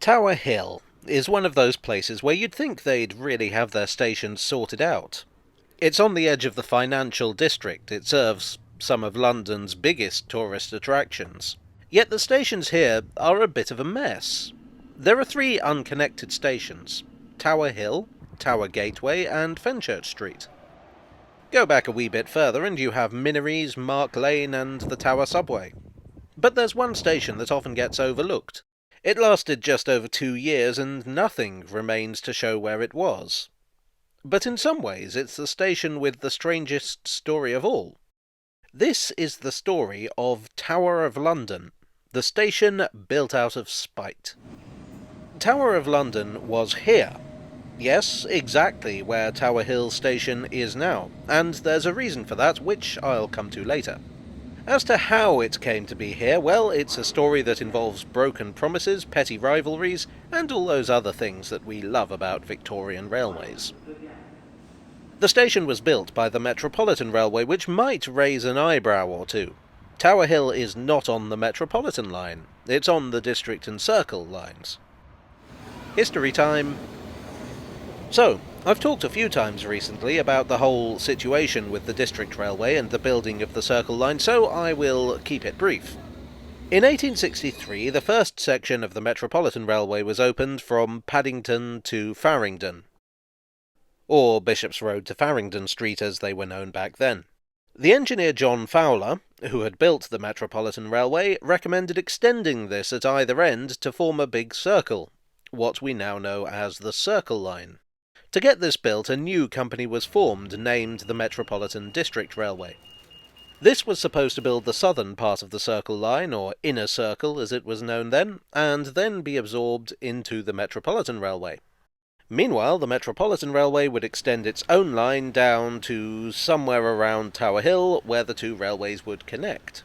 Tower Hill is one of those places where you'd think they'd really have their stations sorted out. It's on the edge of the financial district. It serves some of London's biggest tourist attractions. Yet the stations here are a bit of a mess. There are three unconnected stations: Tower Hill, Tower Gateway, and Fenchurche Street. Go back a wee bit further and you have Minories, Mark Lane, and the Tower Subway. But there's one station that often gets overlooked. It lasted just over 2 years and nothing remains to show where it was. But in some ways it's the station with the strangest story of all. This is the story of Tower of London, the station built out of spite. Tower of London was here. Yes, exactly where Tower Hill Station is now, and there's a reason for that, which I'll come to later. As to how it came to be here, well, it's a story that involves broken promises, petty rivalries, and all those other things that we love about Victorian railways. The station was built by the Metropolitan Railway, which might raise an eyebrow or two. Tower Hill is not on the Metropolitan line, it's on the District and Circle lines. History time. So, I've talked a few times recently about the whole situation with the District Railway and the building of the Circle Line, so I will keep it brief. In 1863, the first section of the Metropolitan Railway was opened from Paddington to Farringdon, or Bishop's Road to Farringdon Street as they were known back then. The engineer John Fowler, who had built the Metropolitan Railway, recommended extending this at either end to form a big circle, what we now know as the Circle Line. To get this built, a new company was formed, named the Metropolitan District Railway. This was supposed to build the southern part of the Circle Line, or Inner Circle as it was known then, and then be absorbed into the Metropolitan Railway. Meanwhile, the Metropolitan Railway would extend its own line down to somewhere around Tower Hill, where the two railways would connect.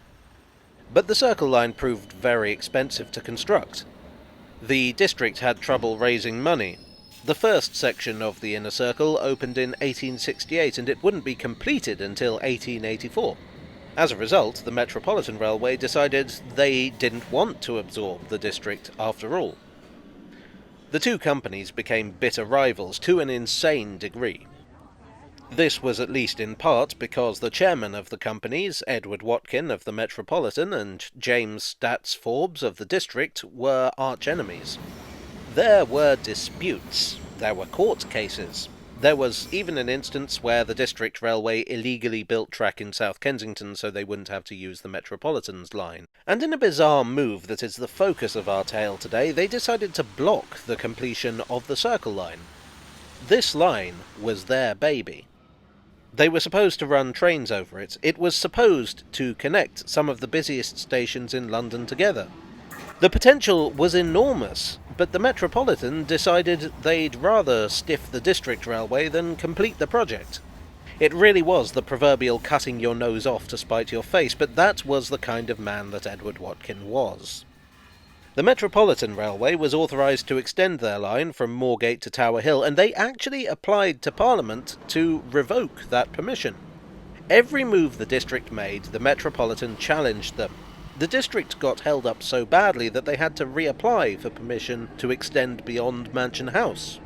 But the Circle Line proved very expensive to construct. The district had trouble raising money. The first section of the Inner Circle opened in 1868, and it wouldn't be completed until 1884. As a result, the Metropolitan Railway decided they didn't want to absorb the district after all. The two companies became bitter rivals to an insane degree. This was at least in part because the chairman of the companies, Edward Watkin of the Metropolitan and James Stats Forbes of the district, were arch-enemies. There were disputes, there were court cases, there was even an instance where the District Railway illegally built track in South Kensington so they wouldn't have to use the Metropolitan's line. And in a bizarre move that is the focus of our tale today, they decided to block the completion of the Circle Line. This line was their baby. They were supposed to run trains over it. It was supposed to connect some of the busiest stations in London together. The potential was enormous, but the Metropolitan decided they'd rather stiff the District Railway than complete the project. It really was the proverbial cutting your nose off to spite your face, but that was the kind of man that Edward Watkin was. The Metropolitan Railway was authorised to extend their line from Moorgate to Tower Hill, and they actually applied to Parliament to revoke that permission. Every move the district made, the Metropolitan challenged them. The district got held up so badly that they had to reapply for permission to extend beyond Mansion House.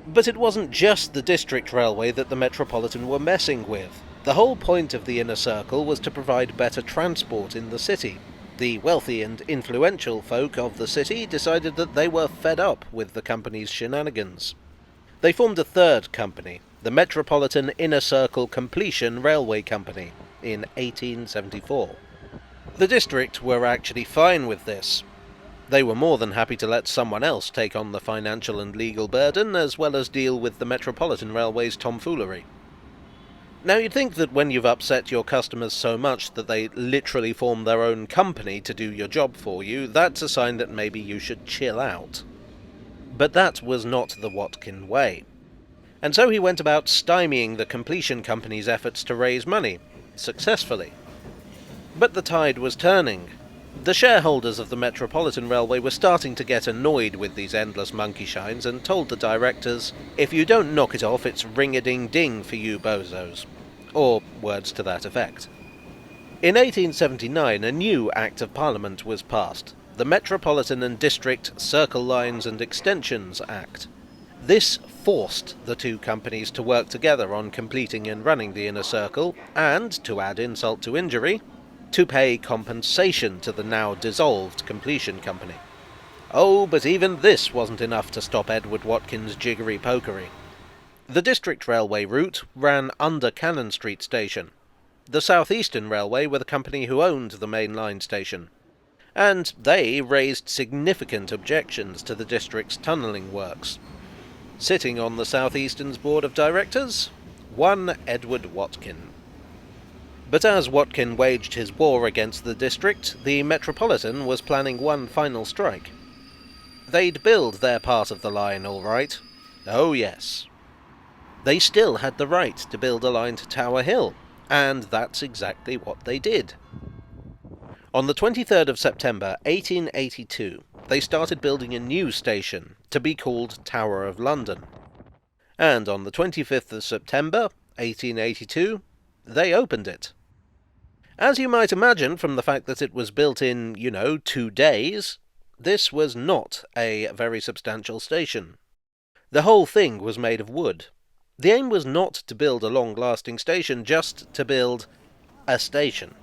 But it wasn't just the District Railway that the Metropolitan were messing with. The whole point of the Inner Circle was to provide better transport in the city. The wealthy and influential folk of the city decided that they were fed up with the company's shenanigans. They formed a third company, the Metropolitan Inner Circle Completion Railway Company, in 1874. The district were actually fine with this. They were more than happy to let someone else take on the financial and legal burden, as well as deal with the Metropolitan Railway's tomfoolery. Now you'd think that when you've upset your customers so much that they literally form their own company to do your job for you, that's a sign that maybe you should chill out. But that was not the Watkin way. And so he went about stymieing the completion company's efforts to raise money, successfully. But the tide was turning. The shareholders of the Metropolitan Railway were starting to get annoyed with these endless monkey shines and told the directors, "If you don't knock it off, it's ring-a-ding-ding for you bozos." Or words to that effect. In 1879, a new Act of Parliament was passed. the Metropolitan and District Circle Lines and Extensions Act. This forced the two companies to work together on completing and running the inner circle, and, to add insult to injury, to pay compensation to the now dissolved completion company. Oh, but even this wasn't enough to stop Edward Watkin's jiggery-pokery. The District Railway route ran under Cannon Street Station. The South Eastern Railway were the company who owned the main line station, and they raised significant objections to the district's tunnelling works. Sitting on the South Eastern's board of directors, one Edward Watkin. But as Watkin waged his war against the district, the Metropolitan was planning one final strike. They'd build their part of the line, all right. Oh yes. They still had the right to build a line to Tower Hill, and that's exactly what they did. On the 23rd of September 1882, they started building a new station, to be called Tower of London. And on the 25th of September 1882, they opened it. As you might imagine from the fact that it was built in, 2 days, this was not a very substantial station. The whole thing was made of wood. The aim was not to build a long-lasting station, just to build a station.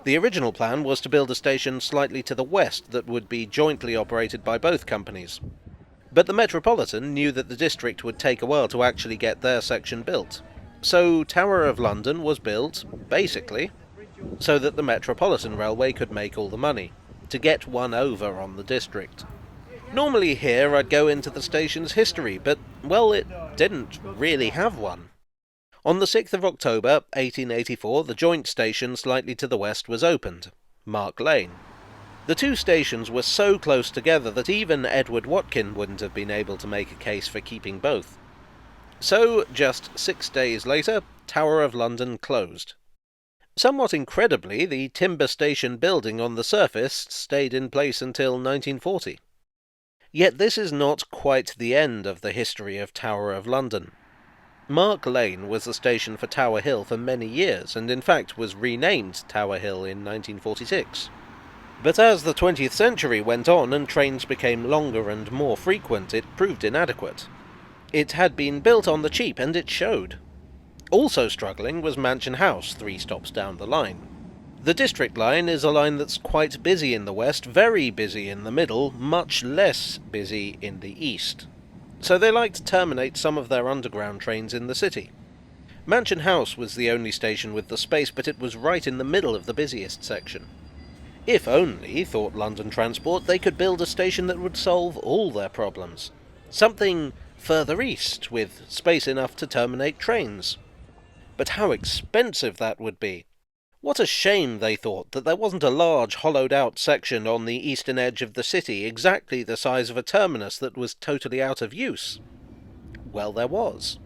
The original plan was to build a station slightly to the west that would be jointly operated by both companies. But the Metropolitan knew that the district would take a while to actually get their section built. So Tower of London was built, basically, so that the Metropolitan Railway could make all the money, to get one over on the district. Normally here I'd go into the station's history, but, well, it didn't really have one. On the 6th of October 1884, the joint station slightly to the west was opened, Mark Lane. The two stations were so close together that even Edward Watkin wouldn't have been able to make a case for keeping both. So, just 6 days later, Tower of London closed. Somewhat incredibly, the timber station building on the surface stayed in place until 1940. Yet this is not quite the end of the history of Tower of London. Mark Lane was the station for Tower Hill for many years, and in fact was renamed Tower Hill in 1946. But as the 20th century went on and trains became longer and more frequent, it proved inadequate. It had been built on the cheap, and it showed. Also struggling was Mansion House, 3 stops down the line. The District Line is a line that's quite busy in the west, very busy in the middle, much less busy in the east. So they like to terminate some of their underground trains in the city. Mansion House was the only station with the space, but it was right in the middle of the busiest section. If only, thought London Transport, they could build a station that would solve all their problems. Something further east, with space enough to terminate trains. But how expensive that would be! What a shame, they thought, that there wasn't a large hollowed-out section on the eastern edge of the city, exactly the size of a terminus that was totally out of use. Well, there was.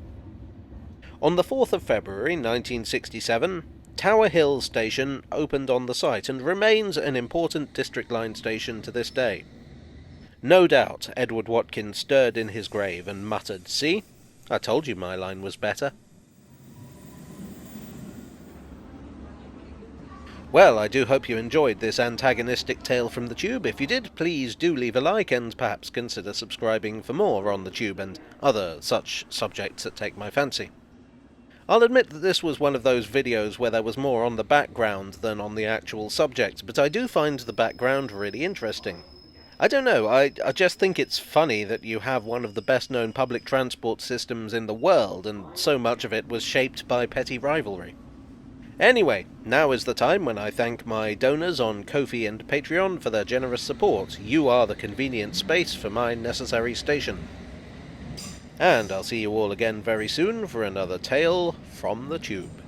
On the 4th of February 1967, Tower Hill Station opened on the site and remains an important District Line station to this day. No doubt Edward Watkin stirred in his grave and muttered, "See? I told you my line was better." Well, I do hope you enjoyed this antagonistic tale from the tube. If you did, please do leave a like and perhaps consider subscribing for more on the tube and other such subjects that take my fancy. I'll admit that this was one of those videos where there was more on the background than on the actual subject, but I do find the background really interesting. I don't know, I just think it's funny that you have one of the best-known public transport systems in the world, and so much of it was shaped by petty rivalry. Anyway, now is the time when I thank my donors on Ko-fi and Patreon for their generous support. You are the convenient space for my necessary station. And I'll see you all again very soon for another tale from the tube.